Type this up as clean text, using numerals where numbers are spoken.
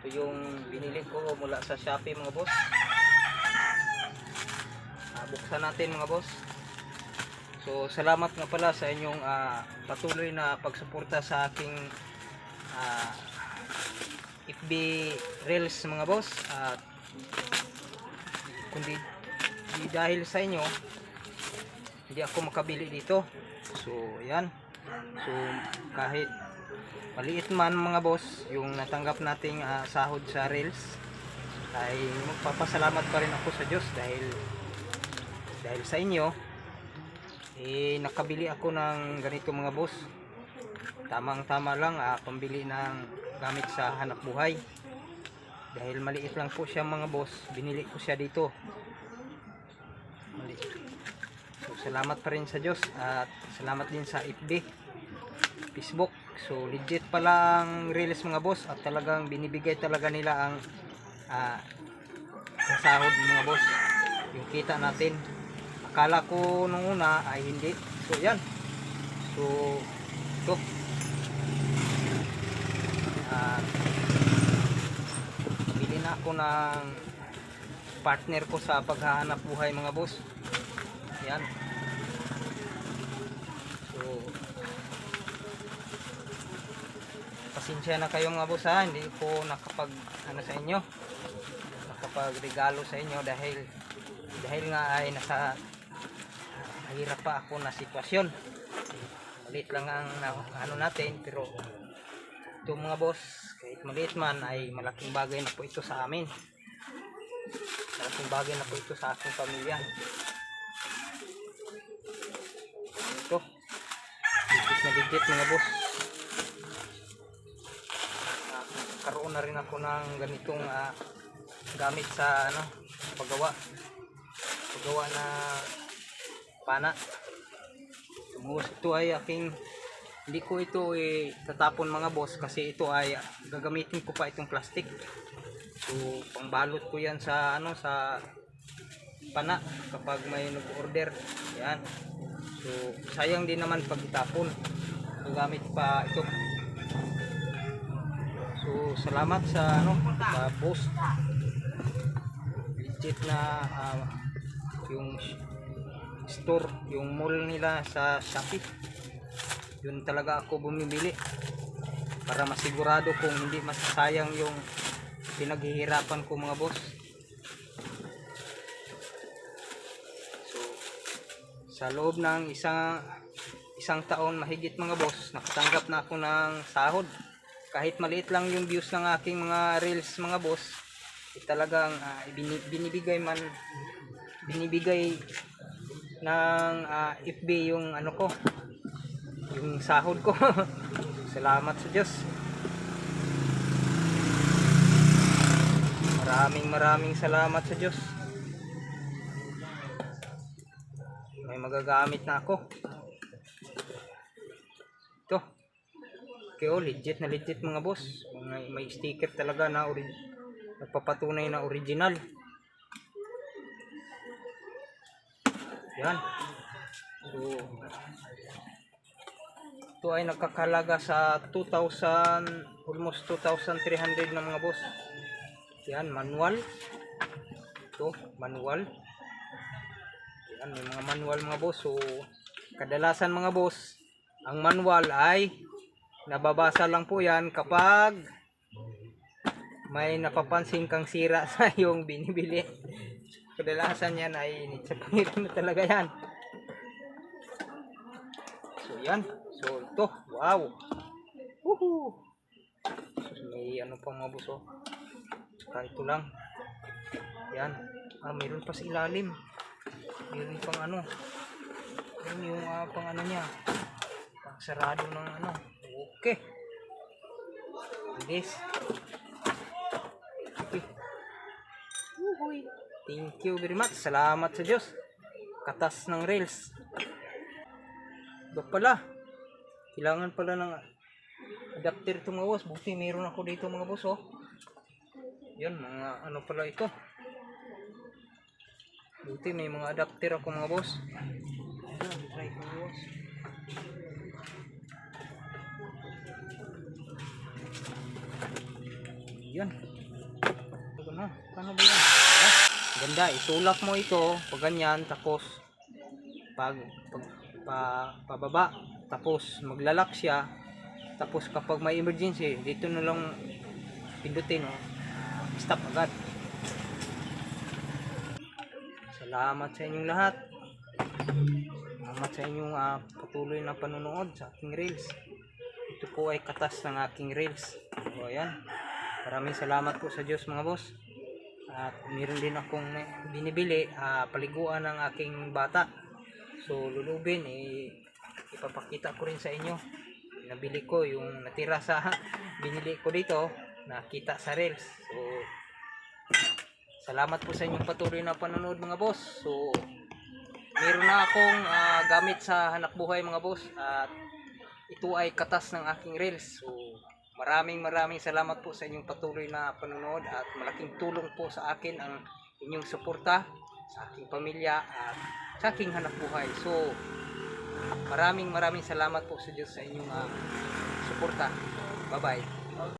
Ito yung binili ko mula sa Shopee mga boss. Buksan natin mga boss. So salamat nga pala sa inyong patuloy na pagsuporta sa aking FB Reels mga boss. At kundi dahil sa inyo hindi ako makabili dito. So yan. So kahit maliit man mga boss yung natanggap nating sahod sa Reels, ay magpapasalamat pa rin ako sa Diyos dahil sa inyo nakabili ako ng ganito mga boss. Tamang tama lang pambili ng gamit sa hanap buhay. Dahil maliit lang po siya mga boss, binili ko siya dito. So salamat pa rin sa Diyos at salamat din sa FB, Facebook. So legit palang Reels mga boss at talagang binibigay talaga nila ang sahod mga boss, yung kita natin. Akala ko nung una ay hindi. So yan. So ito bili na ako ng partner ko sa paghahanap buhay mga boss. Yan. So pasensya na kayo mga boss hindi ko nakapag sa inyo, nakapag regalo sa inyo dahil nga ay nasa hirap pa ako na sitwasyon. Maliit lang ang natin, pero ito mga boss, kahit maliit man ay malaking bagay na po ito sa amin. Malaking bagay na po ito sa aking pamilya. Ito legit mga boss. Karoon na rin ako ng ganitong gamit sa paggawa na pana. Ito ay aking, hindi ko ito tatapon mga boss kasi ito ay gagamitin ko pa itong plastic. So pangbalot ko yan sa sa pana kapag may nag-order. Yan. So sayang din naman pag itapon. Gagamit pa ito. So salamat sa sa post. Legit na yung store, yung mall nila sa Shopee. Yun talaga ako bumibili para masigurado kung hindi masasayang yung pinaghihirapan ko mga boss. So sa loob ng isang taon mahigit mga boss, nakatanggap na ako ng sahod. Kahit maliit lang yung views ng aking mga Reels mga boss, talagang binibigay ng FB yung ko, yung sahod ko. Salamat sa Diyos. Maraming salamat sa Diyos. May magagamit na ako. Ito. Okay, legit na legit mga boss. May sticker talaga na nagpapatunay na original. Yan. So ito ay nagkakalaga sa 2,000, almost 2,300 na mga boss. Yan, manual. Ito, manual. Yan, may mga manual mga boss. So kadalasan mga boss, ang manual ay nababasa lang po yan kapag may napapansin kang sira sa yung binibili. Kadalasan yan ay nitsapira na talaga yan. So yan. So ito. Wow. Woohoo. So, may pang mga boss oh. Saka ito lang. Yan. Mayroon pa sa ilalim. Mayroon pang Yan yung pang niya. Pang sarado ng Okay. This. Okay. Uhuy. Thank you very much. Salamat sa Diyos. Katas ng Reels. Ito pala. Kailangan pala ng adapter ito mga boss. Buti meron ako dito mga boss oh. Yan mga pala ito. Buti may mga adapter ako mga boss. Yan, try ko mga boss. Yan. Ano? Paano ba yan? Ganda, isulak mo ito pag ganyan, tapos pababa, tapos maglalak siya, tapos kapag may emergency dito na lang pindutin, oh. Stop agad. Salamat sa inyong lahat. Salamat sa inyong patuloy na panonood sa aking reels. Ito po ay katas ng aking reels. So ayan, maraming salamat po sa Diyos mga boss. At meron din akong binibili paliguan ng aking bata. So lulubin, ipapakita ko rin sa inyo. Nabili ko yung natira sa binili ko dito, nakita sa reels. So salamat po sa inyong patuloy na panonood mga boss. So meron na akong gamit sa hanap buhay mga boss, at ito ay katas ng aking reels. So maraming salamat po sa inyong patuloy na panonood, at malaking tulong po sa akin ang inyong suporta sa aking pamilya at sa aking hanap buhay. So maraming salamat po sa Diyos sa inyong suporta. Bye bye.